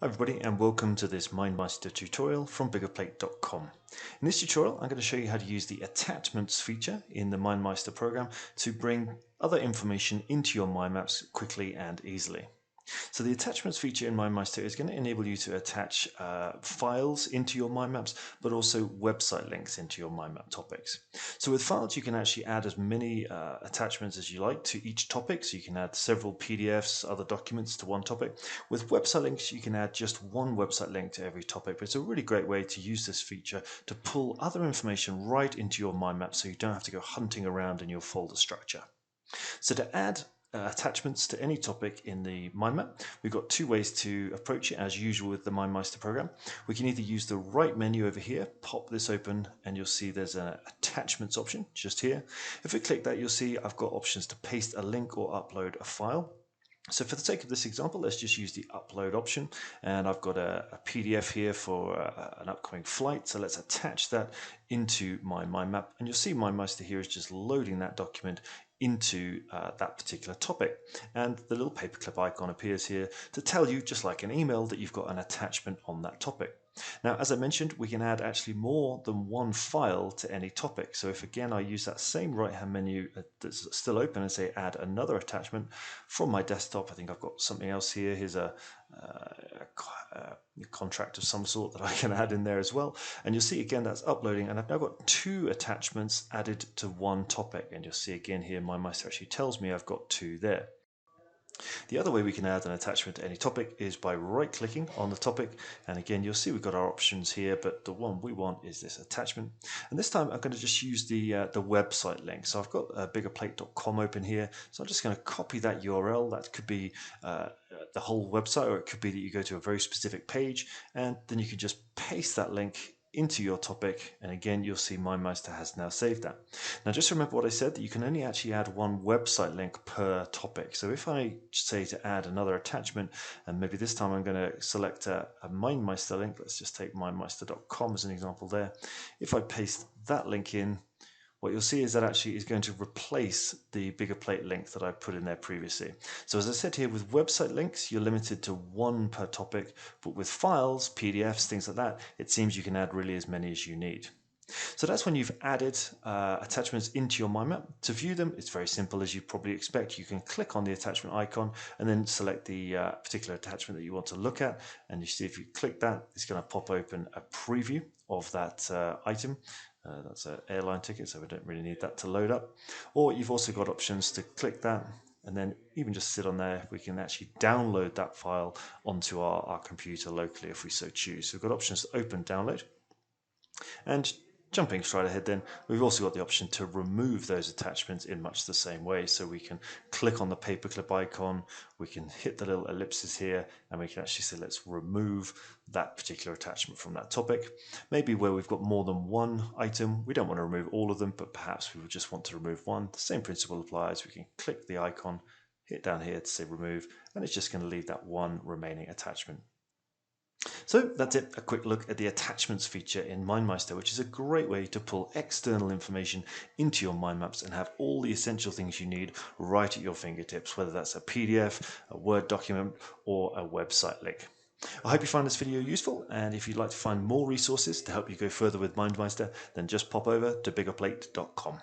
Hi everybody and welcome to this MindMeister tutorial from Biggerplate.com. In this tutorial I'm going to show you how to use the attachments feature in the MindMeister program to bring other information into your mind maps quickly and easily. So the attachments feature in MindMeister is going to enable you to attach files into your mind maps, but also website links into your mind map topics. So with files, you can actually add as many attachments as you like to each topic. So you can add several PDFs, other documents to one topic. With website links, you can add just one website link to every topic. But it's a really great way to use this feature to pull other information right into your mind map so you don't have to go hunting around in your folder structure. So to add attachments to any topic in the mind map, we've got two ways to approach it as usual with the MindMeister program. We can either use the right menu over here, pop this open, and you'll see there's an attachments option just here. If we click that, you'll see I've got options to paste a link or upload a file. So for the sake of this example, let's just use the upload option, and I've got a PDF here for an upcoming flight, so let's attach that into my mind map, and you'll see MindMeister here is just loading that document into that particular topic, and the little paperclip icon appears here to tell you, just like an email, that you've got an attachment on that topic. Now, as I mentioned, we can add actually more than one file to any topic. So if again I use that same right hand menu that's still open and say add another attachment from my desktop, I think I've got something else here. Here's a contract of some sort that I can add in there as well, and you'll see again that's uploading, and I've now got two attachments added to one topic, and you'll see again here MindMeister actually tells me I've got two there. The other way we can add an attachment to any topic is by right-clicking on the topic, and again you'll see we've got our options here, but the one we want is this attachment. And this time I'm going to just use the website link. So I've got biggerplate.com open here, so I'm just going to copy that URL. That could be the whole website, or it could be that you go to a very specific page, and then you can just paste that link into your topic, and again you'll see MindMeister has now saved that. Now just remember what I said, that you can only actually add one website link per topic. So if I say to add another attachment, and maybe this time I'm going to select a MindMeister link, let's just take mindmeister.com as an example there. If I paste that link in, what you'll see is that actually is going to replace the Biggerplate link that I put in there previously. So as I said here, with website links, you're limited to one per topic, but with files, PDFs, things like that, it seems you can add really as many as you need. So that's when you've added attachments into your mind map. To view them, it's very simple, as you probably expect. You can click on the attachment icon and then select the particular attachment that you want to look at. And you see if you click that, it's going to pop open a preview of that item. That's an airline ticket, so we don't really need that to load up. Or you've also got options to click that, and then even just sit on there, we can actually download that file onto our computer locally if we so choose. So we've got options to open, download, and jumping straight ahead then, we've also got the option to remove those attachments in much the same way. So we can click on the paperclip icon, we can hit the little ellipses here, and we can actually say let's remove that particular attachment from that topic. Maybe where we've got more than one item, we don't want to remove all of them, but perhaps we would just want to remove one. The same principle applies. We can click the icon, hit down here to say remove, and it's just going to leave that one remaining attachment. So that's it, a quick look at the attachments feature in MindMeister, which is a great way to pull external information into your mind maps and have all the essential things you need right at your fingertips, whether that's a PDF, a Word document, or a website link. I hope you find this video useful, and if you'd like to find more resources to help you go further with MindMeister, then just pop over to biggerplate.com.